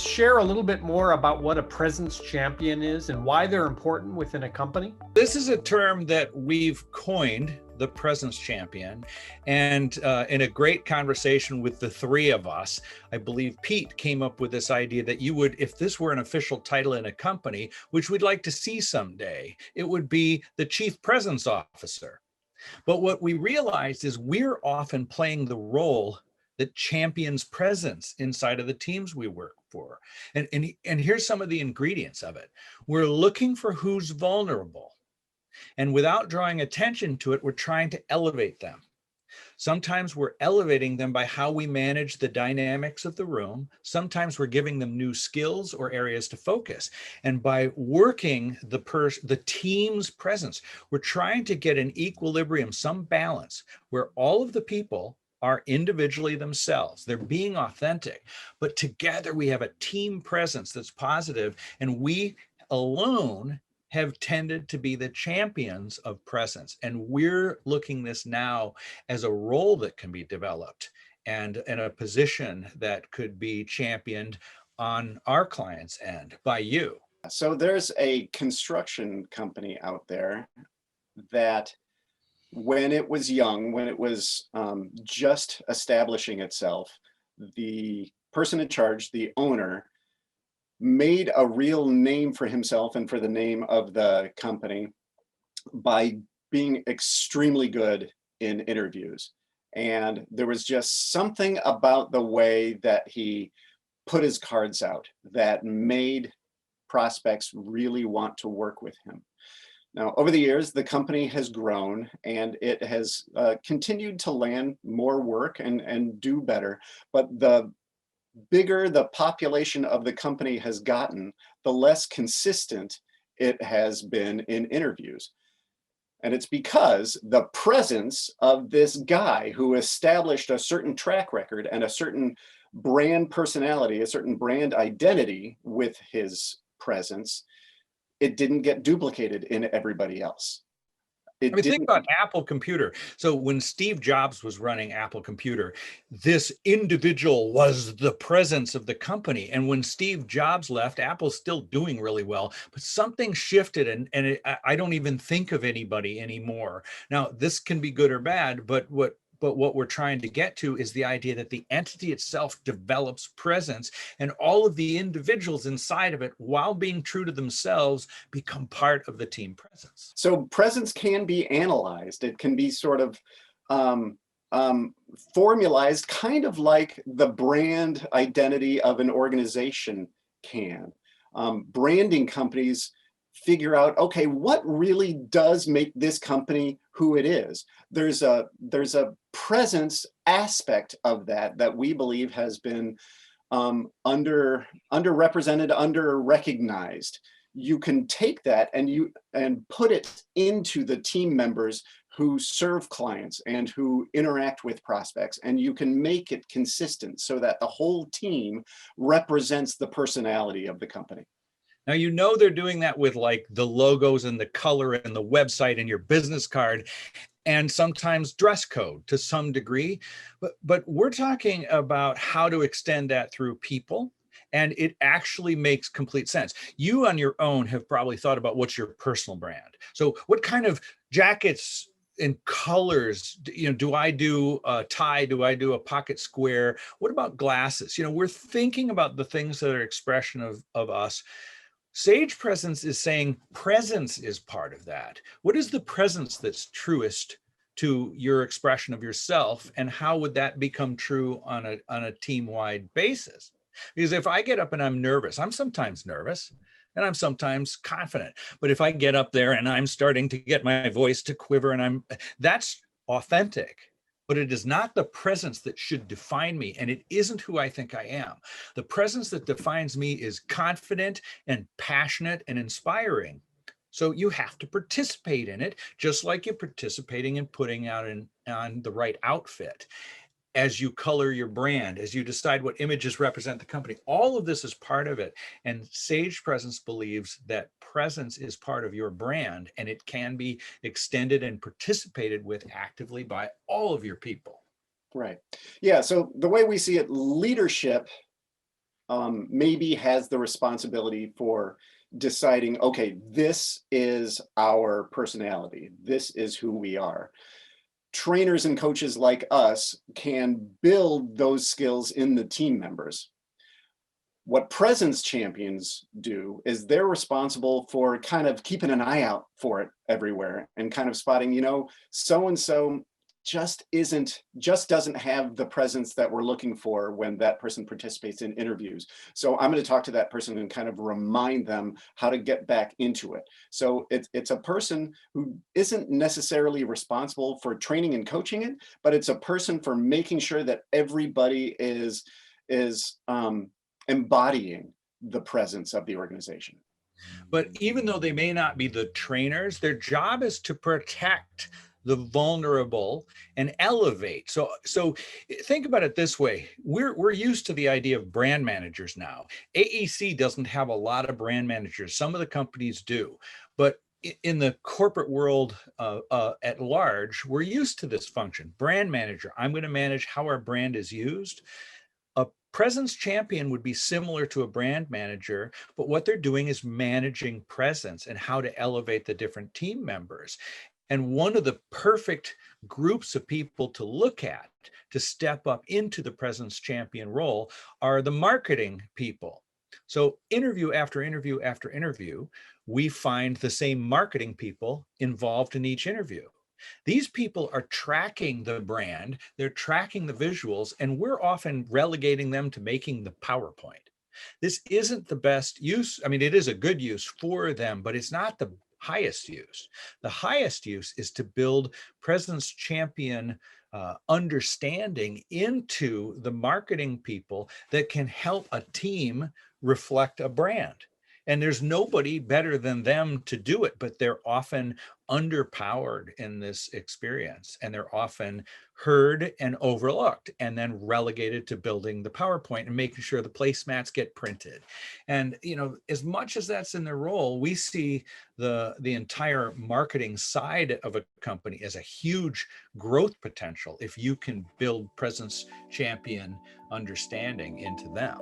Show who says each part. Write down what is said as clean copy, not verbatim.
Speaker 1: share a little bit more about what a presence champion is and why they're important within a company?
Speaker 2: This is a term that we've coined, the presence champion. And in a great conversation with the three of us, I believe Pete came up with this idea that you would, if this were an official title in a company, which we'd like to see someday, it would be the chief presence officer. But what we realized is we're often playing the role that champions presence inside of the teams we work for. And here's some of the ingredients of it. We're looking for who's vulnerable. And without drawing attention to it, we're trying to elevate them. Sometimes we're elevating them by how we manage the dynamics of the room. Sometimes we're giving them new skills or areas to focus. And by working the team's presence, we're trying to get an equilibrium, some balance, where all of the people are individually themselves. They're being authentic, but together we have a team presence that's positive, and we alone have tended to be the champions of presence. And we're looking this now as a role that can be developed and in a position that could be championed on our client's end by you.
Speaker 3: So there's a construction company out there that when it was young, when it was just establishing itself, the person in charge, the owner, made a real name for himself and for the name of the company by being extremely good in interviews. And there was just something about the way that he put his cards out that made prospects really want to work with him. Now, over the years, the company has grown and it has continued to land more work and do better. But the bigger the population of the company has gotten, the less consistent it has been in interviews. And it's because the presence of this guy who established a certain track record and a certain brand personality, a certain brand identity with his presence, it didn't get duplicated in everybody else.
Speaker 2: Think about Apple Computer. So when Steve Jobs was running Apple Computer, this individual was the presence of the company. And when Steve Jobs left, Apple's still doing really well, but something shifted, and I don't even think of anybody anymore. Now, this can be good or bad, but what we're trying to get to is the idea that the entity itself develops presence, and all of the individuals inside of it, while being true to themselves, become part of the team presence.
Speaker 3: So presence can be analyzed. It can be sort of formalized, kind of like the brand identity of an organization can. Branding companies figure out, okay, what really does make this company who it is? There's a presence aspect of that we believe has been underrepresented, under-recognized. You can take that and put it into the team members who serve clients and who interact with prospects, and you can make it consistent so that the whole team represents the personality of the company.
Speaker 2: Now, you know they're doing that with like the logos and the color and the website and your business card, and sometimes dress code to some degree. But we're talking about how to extend that through people, and it actually makes complete sense. You on your own have probably thought about what's your personal brand. So what kind of jackets and colors, do I do a tie? Do I do a pocket square? What about glasses? We're thinking about the things that are expression of us. Sage presence is saying presence is part of that. What is the presence that's truest to your expression of yourself, and how would that become true on a team-wide basis? Because if I get up and I'm nervous, I'm sometimes nervous and I'm sometimes confident. But if I get up there and I'm starting to get my voice to quiver and that's authentic. But it is not the presence that should define me, and it isn't who I think I am. The presence that defines me is confident and passionate and inspiring. So you have to participate in it, just like you're participating in putting out on the right outfit. As you color your brand, as you decide what images represent the company, all of this is part of it. And Sage Presence believes that presence is part of your brand, and it can be extended and participated with actively by all of your people.
Speaker 3: Right. Yeah. So the way we see it, leadership maybe has the responsibility for deciding, okay, this is our personality, this is who we are. Trainers and coaches like us can build those skills in the team members. What presence champions do is they're responsible for kind of keeping an eye out for it everywhere and kind of spotting, you know, so and so just doesn't have the presence that we're looking for when that person participates in interviews. So I'm going to talk to that person and kind of remind them how to get back into it. So it's a person who isn't necessarily responsible for training and coaching it, but it's a person for making sure that everybody is embodying the presence of the organization.
Speaker 2: But even though they may not be the trainers, their job is to protect the vulnerable and elevate. So think about it this way. We're used to the idea of brand managers now. AEC doesn't have a lot of brand managers. Some of the companies do, but in the corporate world at large, we're used to this function. Brand manager, I'm going to manage how our brand is used. A presence champion would be similar to a brand manager, but what they're doing is managing presence and how to elevate the different team members. And one of the perfect groups of people to look at to step up into the presence champion role are the marketing people. So interview after interview after interview, we find the same marketing people involved in each interview. These people are tracking the brand, they're tracking the visuals, and we're often relegating them to making the PowerPoint. This isn't the best use. I mean, it is a good use for them, but it's not the highest use. The highest use is to build presence champion understanding into the marketing people that can help a team reflect a brand. And there's nobody better than them to do it, but they're often underpowered in this experience, and they're often heard and overlooked and then relegated to building the PowerPoint and making sure the placemats get printed. And, you know, as much as that's in their role, we see the entire marketing side of a company as a huge growth potential if you can build presence champion understanding into them.